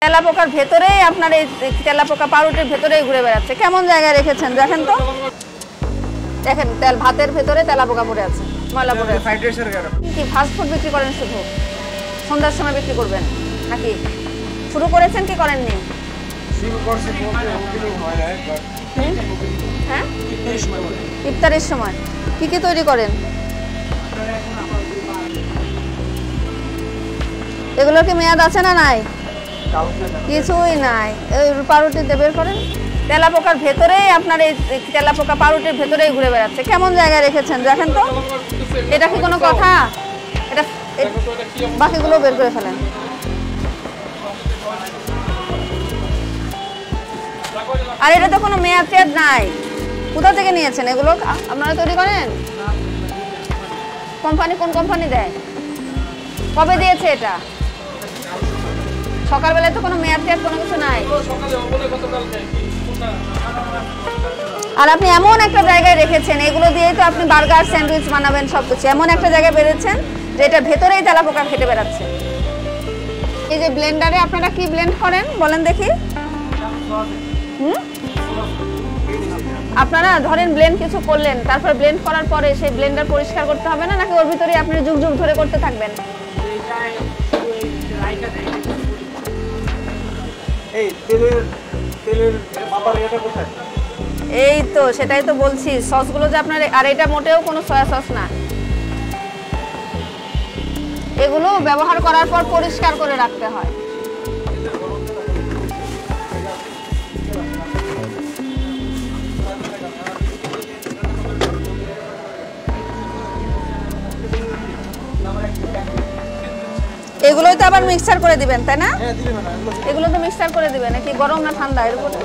তেলাপোকার ভেতরেই আপনার এই তেলাপোকা পাউরুটির ভেতরেই ঘুরে বেড়াচ্ছে। কেমন জায়গায় রেখেছেন দেখেন তো, দেখেন ভাতের ভেতরে তেলাপোকা পড়ে আছে, ময়লা পড়ে আছে। কি ফাস্টফুড বিক্রি করেন শুধু? সন্ধ্যার সময় বিক্রি করবেন নাকি? শুরু করেছেন কি করেননি? হ্যাঁ, ইফতারের সময় কি কি তৈরি করেন? এগুলোর কি মেয়াদ আছে না নাই? কিছুই নাই। এই পাউরুটি বের করেন, তেলাপোকার ভেতরেই আপনার এই তেলাপোকা পাউরুটির ভেতরেই ঘুরে বেড়াচ্ছে। কেমন জায়গায় রেখেছেন দেখেন তো, এটা কি কোনো কথা? এটা বাকিগুলো বের করে ফেলেন। আর এটা তো কোনো মেয়াদ টেয়াদ নাই। কোথা থেকে নিয়েছেন এগুলো? আপনারা তৈরি করেন? কোম্পানি কোন কোম্পানি দেয়? কবে দিয়েছে এটা? সকালবেলায় তো কোনো মেয়াদ টেয়াদ কোনো কিছু নাই। আর আপনি এমন একটা জায়গায় রেখেছেন, এগুলো দিয়েই তো আপনি বার্গার স্যান্ডউইচ বানাবেন সবকিছু। এমন একটা জায়গায় বেড়েছেন যে এটা ভেতরেই তেলাপোকা খেটে বেড়াচ্ছে। এই যে ব্লেন্ডারে আপনারা কি ব্লেন্ড করেন বলেন দেখি? আপনারা ধরেন ব্লেন্ড কিছু করলেন, তারপর ব্লেন্ড করার পরে সেই ব্লেন্ডার পরিষ্কার করতে হবে না, নাকি ওর ভিতরে আপনি যুগ যুগ ধরে করতে থাকবেন? এই তো সেটাই তো বলছি, সসগুলো যে আপনার, আর এটা মোটেও কোনো সয়া সস না। এগুলো ব্যবহার করার পর পরিষ্কার করে রাখতে হয়। এগুলোই তো আবার মিক্সচার করে দিবেন তাই না? এগুলো তো মিক্সচার করে দিবেন নাকি? গরম না ঠান্ডা এর উপরে?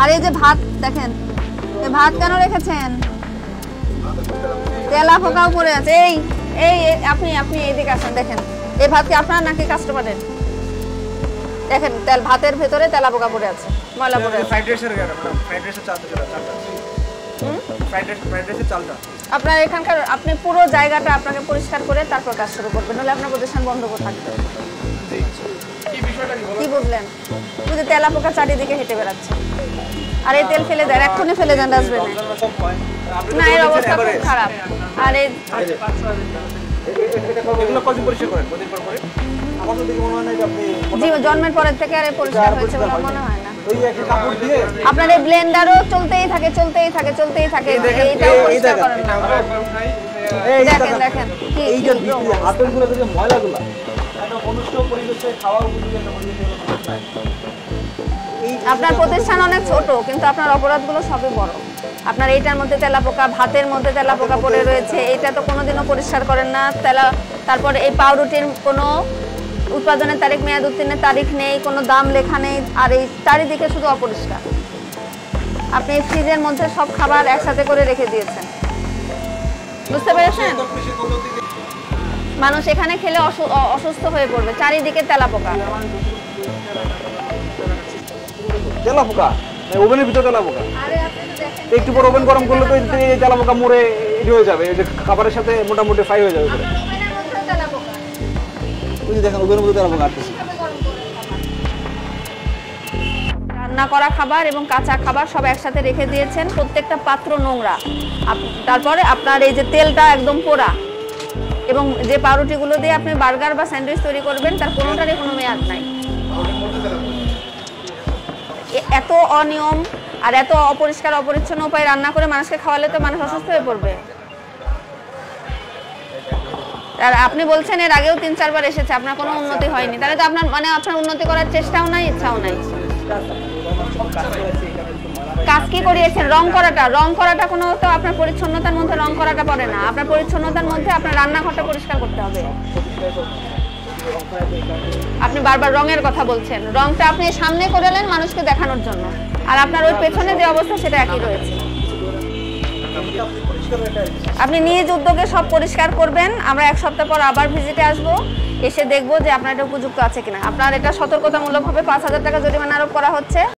আর এই যে ভাত দেখেন, এই ভাত কেন রেখেছেন? তেলাপোকাও পড়ে আছে। এই এই আপনি আপনি এদিকে আসেন, দেখেন এই ভাত কি আপনার নাকি কাস্টমারের? দেখেন ভাতের ভেতরে তেলাপোকা পড়ে আছে, ময়লা পড়ে আছে। আপনার এখানকার আপনি পুরো জায়গাটা আপনাকে পরিষ্কার করে তারপর কাজ শুরু করবেন, নাহলে আপনার প্রতিষ্ঠান বন্ধ করে থাকবে। কি বুঝলেন? বুঝে তেলাপোকা চারিদিকে হেঁটে বেড়াচ্ছে। আর এই তেল ফেলে দেন, এক্ষুনি ফেলে দেন ডাস্টবিনে। না, এর অবস্থা খুব খারাপ। আর এই জন্মের পরের থেকে আর পরিষ্কার হয়েছে বলে মনে হয় না। আপনার এই ব্লেন্ডারও চলতেই থাকে চলতেই থাকে চলতেই থাকে, এইটাও পরিষ্কার করেন না। দেখেন দেখেন আপনার প্রতিষ্ঠান অনেক ছোট, কিন্তু আপনার অপরাধগুলো সবই বড়। আপনার এইটার মধ্যে তেলাপোকা, ভাতের মধ্যে তেলাপোকা পড়ে রয়েছে, এইটা তো কোনোদিনও পরিষ্কার করেন না। তারপরে এই পাউরুটির কোনো উৎপাদনের তারিখ, মেয়াদ উত্তীর্ণের তারিখ নেই, কোনো দাম লেখা নেই, আর এই চারিদিকে শুধু অপরিষ্কার। আপনি ফ্রিজের মধ্যে সব খাবার একসাথে করে রেখে দিয়েছেন, বুঝতে পেরেছেন? মানুষ এখানে খেলে অসুস্থ হয়ে পড়বে। চারিদিকে তেলাপোকা। তেলাপোকা ওভেনের ভিতরে তেলাপোকা, একটু পর ওভেন গরম করলে তো এই তেলাপোকা মরে রেডি হয়ে যাবে, খাবারের সাথে মোটামুটি ফ্রাই হয়ে যাবে। দেখেন ওভেনের মধ্যে তেলাপোকা আসতেছে। রান্না করা খাবার এবং কাঁচা খাবার সব একসাথে রেখে দিয়েছেন, প্রত্যেকটা পাত্র নোংরা। তারপরে আপনার এই যে তেলটা একদম পোড়া, এবং যে পাউরুটিগুলো দিয়ে আপনি বার্গার বা স্যান্ডউইচ তৈরি করবেন তার কোনোটারই কোনো মেয়াদ নাই। এত অনিয়ম আর এত অপরিষ্কার অপরিচ্ছন্ন উপায়ে রান্না করে মানুষকে খাওয়ালে তো মানুষ অসুস্থ হয়ে পড়বে। আর আপনি বলছেন এর আগেও 3-4 বার এসেছে, আপনার কোনো উন্নতি হয়নি, তাহলে তো আপনার আপনার উন্নতি করার চেষ্টাও নাই, ইচ্ছাও নাই। কাজ কি করিয়েছেন? রং করাটা কোনো তো আপনার পরিচ্ছন্নতার মধ্যে রং করাটা পড়ে না। আপনার পরিচ্ছন্নতার মধ্যে আপনার রান্নাঘরটা পরিষ্কার করতে হবে। আপনি বারবার রঙের কথা বলছেন, রংটা আপনি সামনে করেলেন মানুষকে দেখানোর জন্য, আর আপনার ওই পেছনে যে অবস্থা সেটা একই রয়েছে। আপনি নিজ উদ্যোগে সব পরিষ্কার করবেন। আমরা 1 সপ্তাহ পর আবার ভিজিটে আসবো, এসে দেখবো যে আপনার এটা উপযুক্ত আছে কিনা। আপনার এটা সতর্কতামূলকভাবে 5,000 টাকা জরিমানা আরোপ করা হচ্ছে।